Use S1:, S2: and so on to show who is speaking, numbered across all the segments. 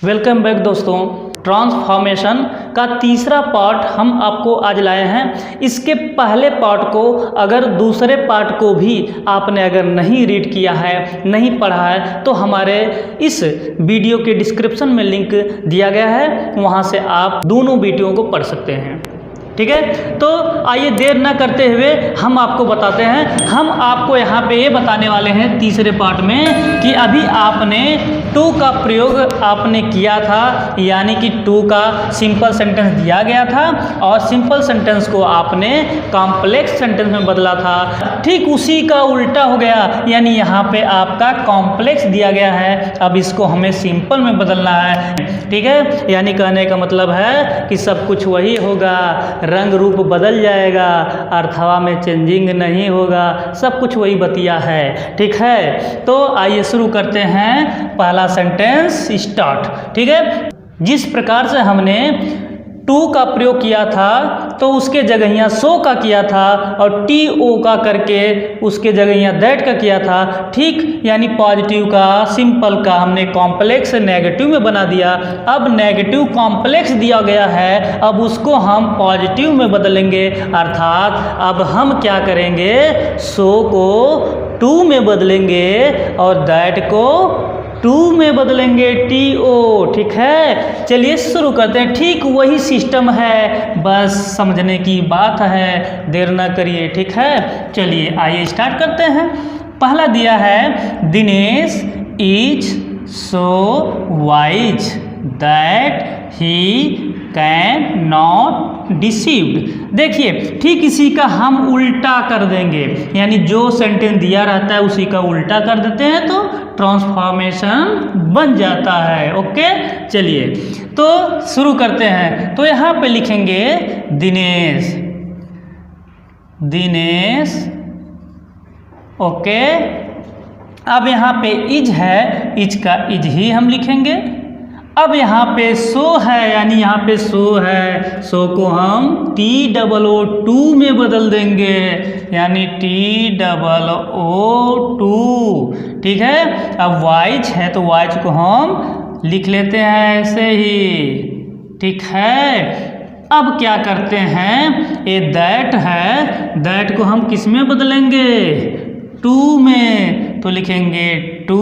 S1: Welcome back दोस्तों। Transformation का तीसरा पार्ट हम आपको आज लाए हैं। इसके पहले पार्ट को अगर दूसरे पार्ट को भी आपने अगर नहीं रीड किया है, नहीं पढ़ा है, तो हमारे इस वीडियो के डिस्क्रिप्शन में लिंक दिया गया है, वहां से आप दोनों वीडियो को पढ़ सकते हैं। ठीक है, तो आइए देर ना करते हुए हम आपको बताते हैं। हम आपको यहाँ पे ये बताने वाले हैं तीसरे पार्ट में कि अभी आपने टू का प्रयोग आपने किया था, यानी कि टू का सिंपल सेंटेंस दिया गया था और सिंपल सेंटेंस को आपने कॉम्प्लेक्स सेंटेंस में बदला था। ठीक उसी का उल्टा हो गया, यानी यहाँ पे आपका कॉम्प्लेक्स दिया गया है, अब इसको हमें सिंपल में बदलना है। ठीक है, यानी कहने का मतलब है कि सब कुछ वही होगा, रंग रूप बदल जाएगा, अर्थवा में चेंजिंग नहीं होगा, सब कुछ वही बतिया है। ठीक है, तो आइए शुरू करते हैं। पहला सेंटेंस स्टार्ट। ठीक है, जिस प्रकार से हमने टू का प्रयोग किया था तो उसके जगह यहाँ सो का किया था और टी ओ का करके उसके जगह यहाँ दैट का किया था। ठीक, यानी पॉजिटिव का सिंपल का हमने कॉम्प्लेक्स नेगेटिव में बना दिया। अब नेगेटिव कॉम्प्लेक्स दिया गया है, अब उसको हम पॉजिटिव में बदलेंगे, अर्थात अब हम क्या करेंगे, सो को टू में बदलेंगे और दैट को टू में बदलेंगे, टी ओ। ठीक है, चलिए शुरू करते हैं। ठीक वही सिस्टम है, बस समझने की बात है, देर ना करिए। ठीक है, चलिए आइए स्टार्ट करते हैं। पहला दिया है Dinesh is so wise that he can not deceived. देखिए, ठीक इसी का हम उल्टा कर देंगे, यानी जो सेंटेंस दिया रहता है उसी का उल्टा कर देते हैं तो ट्रांसफॉर्मेशन बन जाता है। ओके, चलिए तो शुरू करते हैं। तो यहाँ पे लिखेंगे दिनेश, दिनेश। ओके, अब यहाँ पे इज है, इज का इज ही हम लिखेंगे। अब यहाँ पे सो है, यानी यहाँ पे सो है, सो को हम टी डबल ओ टू में बदल देंगे, यानी टी डबल ओ टू। ठीक है, अब वाइज है तो वाइज को हम लिख लेते हैं ऐसे ही। ठीक है, अब क्या करते हैं, ये दैट है, दैट को हम किस में बदलेंगे, टू में, तो लिखेंगे टू।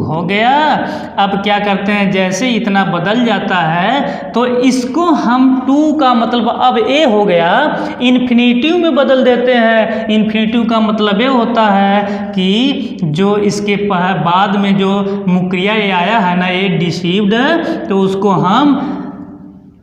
S1: हो गया। अब क्या करते हैं, जैसे इतना बदल जाता है तो इसको हम टू का मतलब अब ए हो गया, इन्फिनेटिव में बदल देते हैं। इन्फिनेटिव का मतलब ये होता है कि जो इसके बाद में जो मुक्रिया ये आया है ना, ये डिसीव्ड, तो उसको हम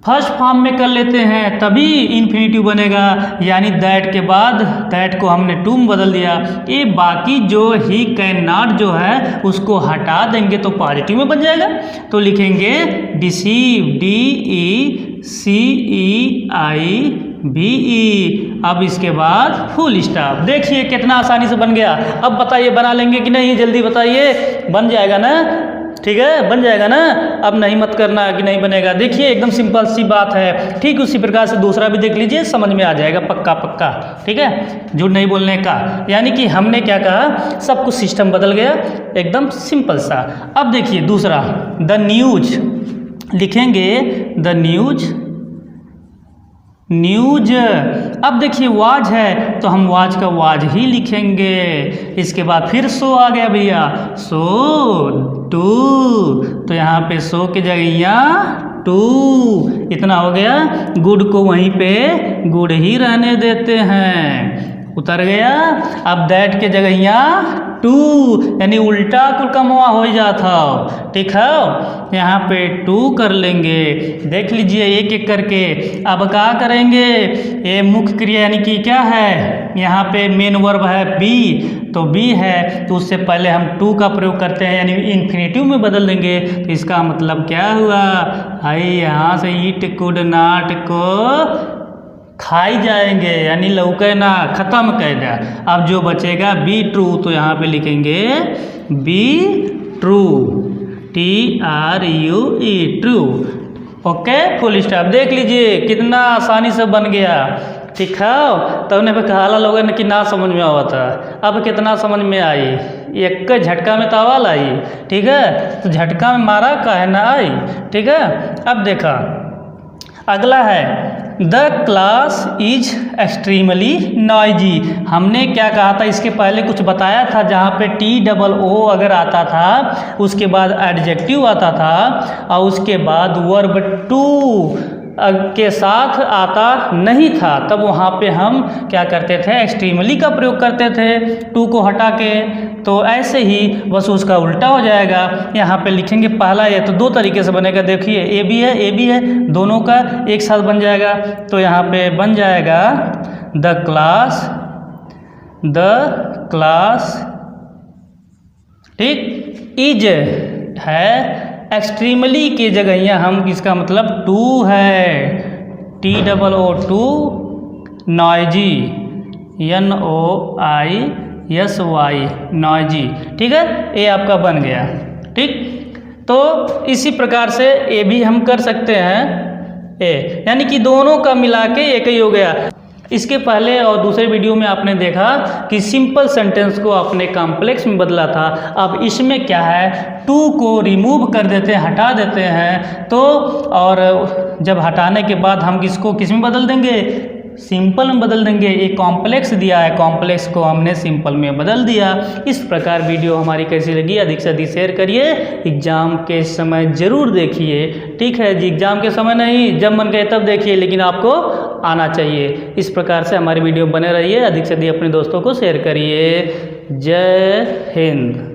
S1: फर्स्ट फॉर्म में कर लेते हैं, तभी इन्फिनेटिव बनेगा, यानी दैट के बाद दैट को हमने टू में बदल दिया। ये बाकी जो ही कैन नॉट जो है उसको हटा देंगे तो पॉजिटिव में बन जाएगा, तो लिखेंगे डिसीव, डी ई सी ई आई बी ई। अब इसके बाद फुल स्टॉप। देखिए कितना आसानी से बन गया। अब बताइए बना लेंगे कि नहीं, जल्दी बताइए। बन जाएगा ना, ठीक है, बन जाएगा ना। अब नहीं मत करना कि नहीं बनेगा। देखिए एकदम सिंपल सी बात है। ठीक उसी प्रकार से दूसरा भी देख लीजिए, समझ में आ जाएगा पक्का पक्का। ठीक है, झूठ नहीं बोलने का, यानी कि हमने क्या कहा, सब कुछ सिस्टम बदल गया, एकदम सिंपल सा। अब देखिए दूसरा, द न्यूज लिखेंगे, द न्यूज, न्यूज। अब देखिए वाज है तो हम वाज का वाज ही लिखेंगे। इसके बाद फिर सो आ गया भैया, सो टू, तो यहाँ पे सो की जगह यहाँ टू, इतना हो गया। गुड को वहीं पे गुड ही रहने देते हैं, उतर गया। अब दैट के जगह यहाँ टू, यानी उल्टा कुल कमवा हो जाता। ठीक है, यहाँ पे टू कर लेंगे। देख लीजिए एक एक करके। अब क्या करेंगे, ये मुख्य क्रिया यानी कि क्या है, यहाँ पे मेन वर्ब है बी, तो बी है तो उससे पहले हम टू का प्रयोग करते हैं, यानी इन्फिनेटिव में बदल देंगे। तो इसका मतलब क्या हुआ, आई यहाँ से ईट कुड नॉट को खाई जाएंगे, यानी लौके ना, खत्म कर दिया। अब जो बचेगा बी ट्रू, तो यहाँ पे लिखेंगे be true, T R you E, true. Okay, full stop. देख लीजिए कितना आसानी से बन गया। सिखाओ तो उन्हें कहला लोगन कि ना समझ में आवा था। अब कितना समझ में आई, एक झटका में तावाल आई। ठीक है, तो झटका में मारा काहे ना आई। ठीक है, अब देखा अगला है the class is extremely noisy. हमने क्या कहा था, इसके पहले कुछ बताया था, जहाँ पे TOO अगर आता था उसके बाद एडजेक्टिव आता था और उसके बाद वर्ब टू के साथ आता नहीं था, तब वहाँ पे हम क्या करते थे, एक्सट्रीमली का प्रयोग करते थे टू को हटा के। तो ऐसे ही बस उसका उल्टा हो जाएगा। यहाँ पे लिखेंगे पहला, ये तो दो तरीके से बनेगा, देखिए ए बी है, दोनों का एक साथ बन जाएगा। तो यहाँ पे बन जाएगा द क्लास ठीक इज है, एक्सट्रीमली की जगह यहाँ हम इसका मतलब टू है, TOO नॉइजी, NOISY नॉइजी। ठीक है, ये आपका बन गया। ठीक, तो इसी प्रकार से ये भी हम कर सकते हैं, यानी कि दोनों का मिला के एक ही हो गया। इसके पहले और दूसरे वीडियो में आपने देखा कि सिंपल सेंटेंस को आपने कॉम्प्लेक्स में बदला था। अब इसमें क्या है, टू को रिमूव कर देते हैं, हटा देते हैं। तो और जब हटाने के बाद हम किसको किस में बदल देंगे, सिंपल में बदल देंगे। एक कॉम्प्लेक्स दिया है, कॉम्प्लेक्स को हमने सिंपल में बदल दिया। इस प्रकार वीडियो हमारी कैसी लगी अधिक से अधिक शेयर करिए, एग्ज़ाम के समय ज़रूर देखिए। ठीक है जी, एग्ज़ाम के समय नहीं, जब मन करे तब देखिए, लेकिन आपको आना चाहिए। इस प्रकार से हमारी वीडियो बने रहिए, अधिक से अधिक अपने दोस्तों को शेयर करिए। जय हिंद।